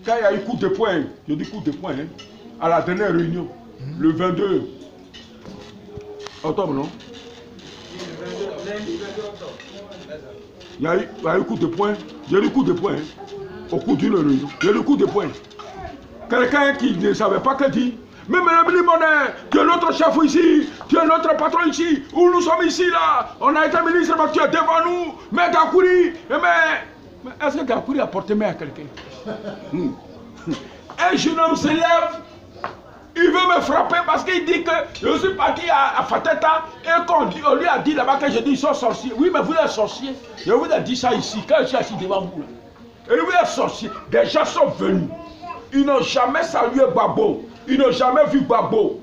quand il y a eu coup de poing, je dis coup de poing, hein, à la dernière réunion, le 22 octobre, non? Il y a eu coup de poing, j'ai eu coup de poing, hein, au cours d'une réunion, j'ai eu coup de poing. Quelqu'un qui ne savait pas que dire, mais Mme Limonet, tu es notre chef ici, tu es notre patron ici, où nous sommes ici là, on a été ministre, mais tu es devant nous, mais Gakouri, mais est-ce que Gakouri a porté main à quelqu'un? Un jeune homme se lève, il veut me frapper parce qu'il dit que je suis parti à Fateta et qu'on lui a dit là-bas que je dis ils sont sorciers. Oui, mais vous êtes sorciers. Je vous ai dit ça ici, quand je suis assis devant vous. Là. Et vous êtes sorciers. Des gens sont venus. Ils n'ont jamais salué Gbagbo. Ils n'ont jamais vu Gbagbo.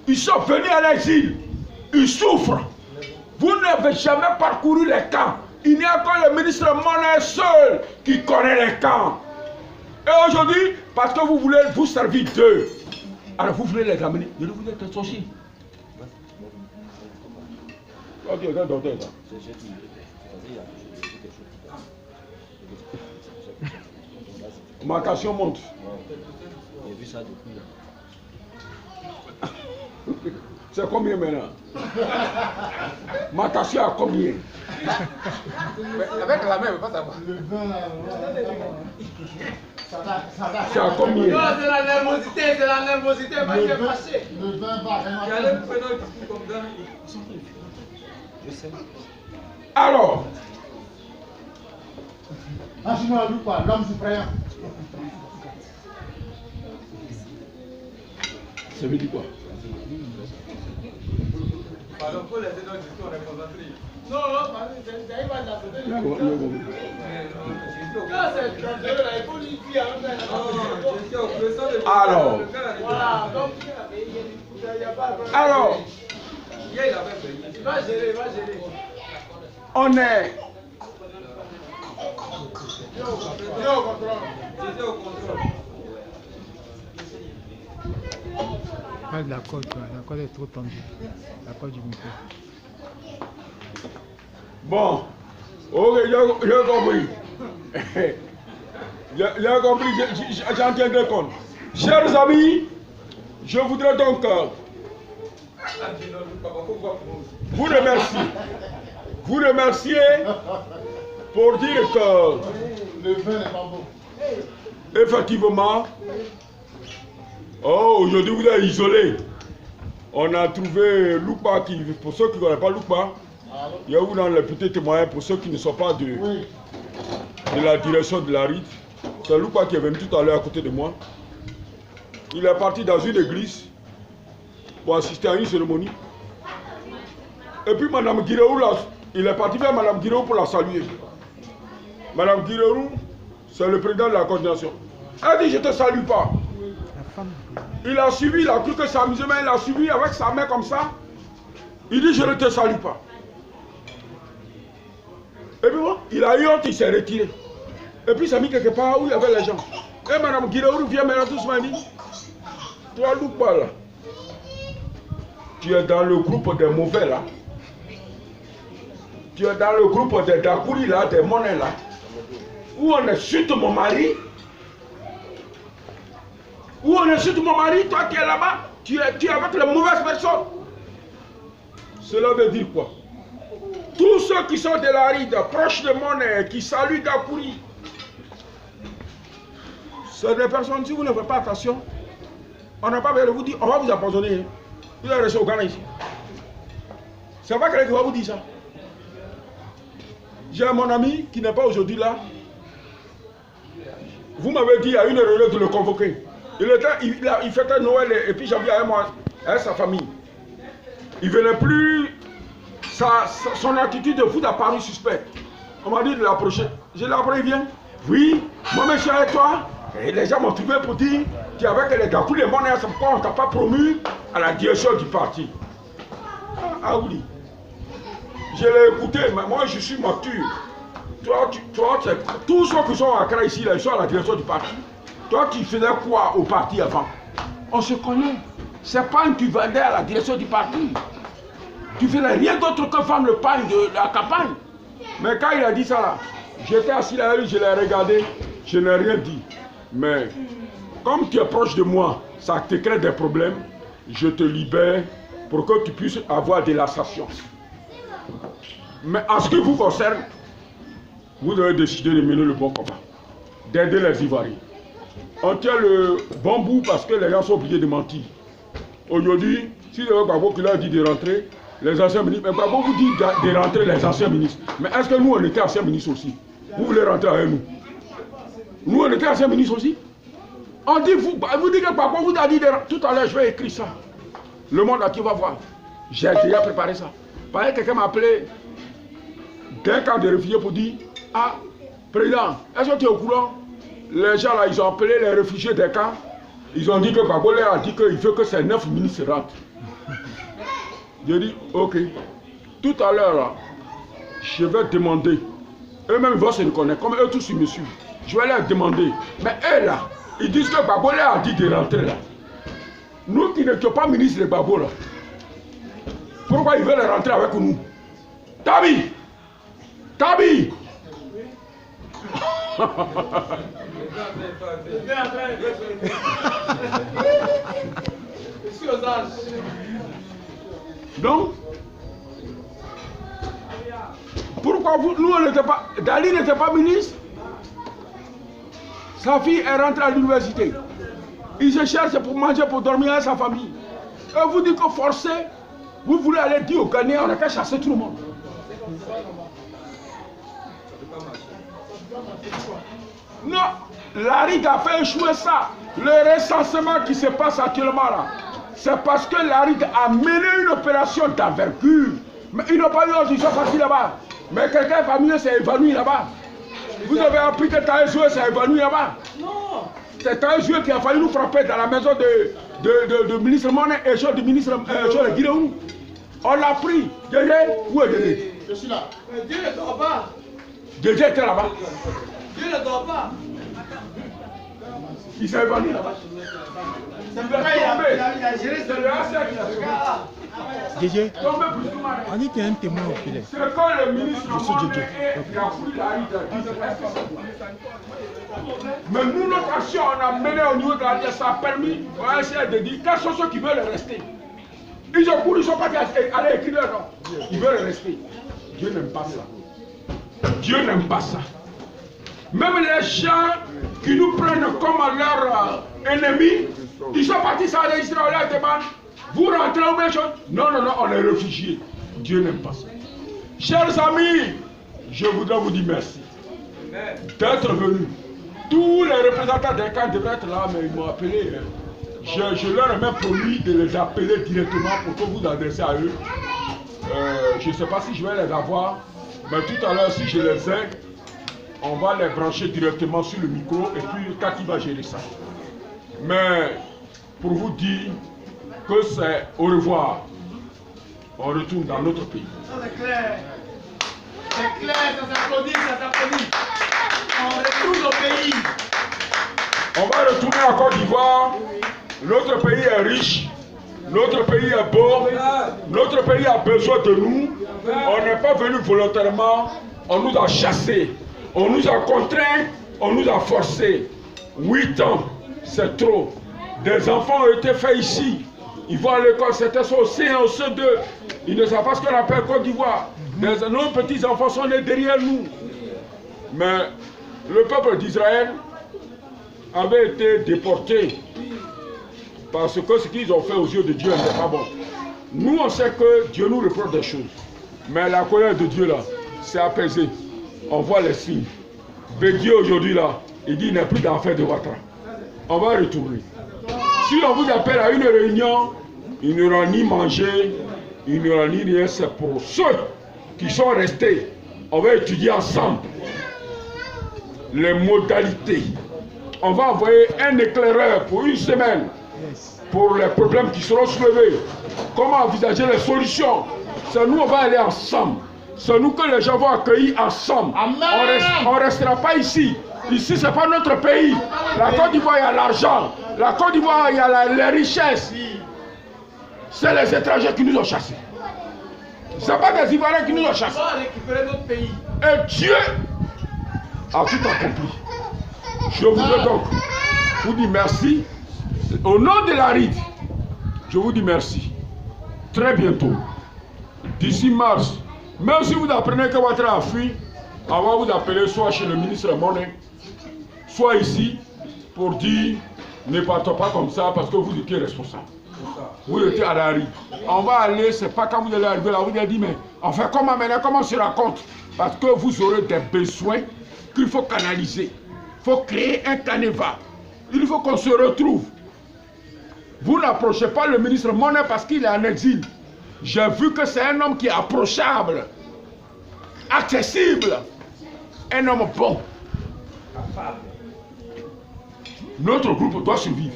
Ils sont venus à l'exil. Ils souffrent. Vous n'avez jamais parcouru les camps. Il n'y a que le ministre Monet seul qui connaît les camps. Et aujourd'hui, parce que vous voulez vous servir d'eux, alors vous voulez les ramener. Je vous êtes sorcier. Ok, regarde, ma question monte. J'ai vu ça depuis. C'est combien maintenant? Ma question à combien? Avec la main, pas savoir. C'est à combien? Non, c'est la nervosité, moi j'ai passé. Le 20 va Il y a des prénoms qui sont comme ça. Je sais. Alors, l'homme suprême. ça veut dire quoi? Pardon, pour les autres histoires, on est concentré. Non, j'arrive à la sauter. Quand c'est dangereux, il faut lui dire. Alors, Voilà, donc il n'y a pas de... alors, Il va gérer, il va gérer. on est. Viens au contrôle. J'étais au contrôle. Pas de la corde, quoi. La corde est trop tendue. La corde du micro. Bon, ok, j'ai compris. J'ai compris, j'en tiendrai compte. Chers amis, je voudrais donc vous remercier pour dire que Le vin n'est pas bon. effectivement, aujourd'hui vous êtes isolé. On a trouvé Loupa, pour ceux qui ne connaissent pas Loupa, il y a eu dans les petits témoins pour ceux qui ne sont pas de la direction de la RID. C'est Loupa qui est venu tout à l'heure à côté de moi. Il est parti dans une église pour assister à une cérémonie. Et puis Mme Guirou, il est parti vers Mme Guirou pour la saluer. Mme Guirou, c'est le président de la coordination. Elle dit, je ne te salue pas. Il a suivi, il a cru que ça amusait, mais il a suivi avec sa main comme ça. Il dit, je ne te salue pas. Et puis bon, il a eu honte, il s'est retiré. Et puis il s'est mis quelque part où il y avait les gens. Et Mme Guirou vient maintenant doucement et dit, toi Loupa là, tu es dans le groupe des mauvais là. Tu es dans le groupe des Dakouri là, des monnaies là. Où on insulte mon mari. Où on insulte mon mari, toi qui es là-bas, tu es avec les mauvaises personnes. Cela veut dire quoi? Tous ceux qui sont de la ride, proches de monnaie, qui saluent Dakouri, c'est des personnes, si vous ne faites pas attention, on n'a pas besoin de vous dire, on va vous empoisonner. Vous allez rester au Ghana ici. C'est pas quelqu'un qui va vous dire ça. J'ai mon ami qui n'est pas aujourd'hui là. Vous m'avez dit à une heure de le convoquer. Il fêtait Noël et puis janvier avec sa famille. Il ne venait plus. Son attitude de foot a paru suspecte. On m'a dit de l'approcher. Je l'ai appelé, viens. Oui, moi je suis avec toi. Et les gens m'ont trouvé pour dire qu'avec les gars, tous les monnaies, pourquoi on ne t'a pas promu à la direction du parti. Ah oui. Je l'ai écouté, mais moi je suis mature. Toi, tous ceux qui sont à Accra ici, là, ils sont à la direction du parti. Toi, tu faisais quoi au parti avant? On se connaît. C'est pas que tu vendais à la direction du parti. Tu faisais rien d'autre que vendre le pain de la campagne. Mais quand il a dit ça là, j'étais assis là, je l'ai regardé, je n'ai rien dit. Mais comme tu es proche de moi, ça te crée des problèmes, je te libère pour que tu puisses avoir des laxations. Mais en ce qui vous concerne, vous devez décider de mener le bon combat, d'aider les Ivoiriens. On tient le bon bout parce que les gens sont obligés de mentir. Aujourd'hui, si le Gbagbo qui leur dit de rentrer, les anciens ministres, mais Gbagbo vous dit de rentrer les anciens ministres. Mais est-ce que nous, on était anciens ministres aussi? Vous voulez rentrer avec nous? Nous, on était anciens ministres aussi? On dit, vous dites que Gbagbo vous a dit de rentrer. Tout à l'heure, je vais écrire ça. Le monde à qui va voir. J'ai déjà préparé ça. Pareil, quelqu'un m'a appelé d'un camp de réfugiés pour dire, ah, président, est-ce que tu es au courant? Les gens là, ils ont appelé les réfugiés des camps. Ils ont dit que Gbagbo leur a dit qu'il veut que ces 9 ministres rentrent. J'ai dit, ok. Tout à l'heure, je vais demander. Eux-mêmes, ils vont se reconnaître. Comme eux tous, ils me suivent. Je vais leur demander. Mais eux là, ils disent que Gbagbo leur a dit de rentrer là. Nous qui ne sommes pas ministres de Gbagbo là, pourquoi ils veulent rentrer avec nous? Tabi! Tabi! Donc, pourquoi vous, nous on n'était pas, Dali n'était pas ministre, sa fille est rentrée à l'université, il se cherche pour manger, pour dormir avec sa famille, et vous dites que forcé, vous voulez aller dire au Ghanéens, on a qu'à chasser tout le monde. Non, la Ligue a fait échouer ça. Le recensement qui se passe actuellement là, c'est parce que la Ligue a mené une opération d'envergure. Mais ils n'ont pas eu l'autre, ils sont partis là-bas. Mais quelqu'un famille s'est évanoui là-bas. Vous avez appris que Taïzoué s'est évanoui là-bas. Non. C'est Taïzoué qui a failli nous frapper dans la maison de ministre Monet et du ministre de Guinéou. On l'a pris. Dédé, où est Dédé? Je suis là. Mais Dieu ne dort pas. Dédé était là-bas. Dieu ne dort pas. Il s'est évanoui là-bas. C'est pourquoi il a géré ce gars. Dj, on dit que tu es un témoin oculaire. C'est quand le ministre Je suis Dj. il a pris la Ligue. Mais nous, notre action, on a mené au niveau de la Ligue, ça a permis à essayer de dire quels sont ceux qui veulent rester. Ils ont couru, ils sont partis aller écrire leur nom. Ils veulent rester. Dieu n'aime pas ça. Dieu n'aime pas ça. Même les gens qui nous prennent comme leurs ennemis, ils sont partis s'enregistrer, on leur demande, vous rentrez au même chose? Non, non, non, on est réfugiés. Dieu n'aime pas ça. Chers amis, je voudrais vous dire merci d'être venus. Tous les représentants des camps devraient être là, mais ils m'ont appelé. Je leur ai même promis de les appeler directement pour que vous adressez à eux. Je ne sais pas si je vais les avoir, mais tout à l'heure, si je les ai, on va les brancher directement sur le micro et puis Cathy va gérer ça. Mais pour vous dire que c'est au revoir, on retourne dans notre pays. Ça c'est clair. C'est clair, ça s'applaudit, ça s'applaudit. On retourne au pays. On va retourner en Côte d'Ivoire. Notre pays est riche. Notre pays est beau. Notre pays a besoin de nous. On n'est pas venu volontairement. On nous a chassés. On nous a contraints. On nous a forcés. 8 ans, c'est trop. Des enfants ont été faits ici. Ils vont à l'école, c'était au C1, au C2. Ils ne savent pas ce qu'on appelle Côte d'Ivoire. Nos petits-enfants sont nés derrière nous. Mais le peuple d'Israël avait été déporté parce que ce qu'ils ont fait aux yeux de Dieu n'est pas bon. Nous, on sait que Dieu nous reproche des choses. Mais la colère de Dieu, là, c'est apaisé. On voit les signes. Bédier aujourd'hui, là, il dit qu'il n'y a plus d'enfer de Ouattara. On va retourner. Si on vous appelle à une réunion, il n'y aura ni manger, il n'y aura ni rien. C'est pour ceux qui sont restés. On va étudier ensemble les modalités. On va envoyer un éclaireur pour une semaine pour les problèmes qui seront soulevés. Comment envisager les solutions? C'est nous, on va aller ensemble. C'est nous que les gens vont accueillir ensemble. On ne restera pas ici. Ici, ce n'est pas notre pays. La Côte d'Ivoire, il y a l'argent. La Côte d'Ivoire, il y a les richesses. C'est les étrangers qui nous ont chassés. Ce n'est pas des Ivoiriens qui nous ont chassés. On va récupérer notre pays. Et Dieu a tout accompli. Je voudrais donc vous dis merci. Au nom de la RID, je vous dis merci. Très bientôt, d'ici mars, même si vous apprenez que votre a fui, on va vous appeler soit chez le ministre Monet, soit ici, pour dire ne partez pas comme ça parce que vous étiez responsable. Vous étiez à la RID. On va aller, c'est pas quand vous allez arriver là, vous allez dire, mais enfin comment maintenant, comment on se raconte? Parce que vous aurez des besoins qu'il faut canaliser. Il faut créer un canevas. Il faut qu'on se retrouve. Vous n'approchez pas le ministre Monet parce qu'il est en exil. J'ai vu que c'est un homme qui est approchable, accessible, un homme bon. Notre groupe doit survivre.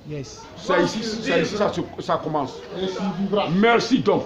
Yes. C'est ici, ça commence. Et s'il vivra. Merci donc.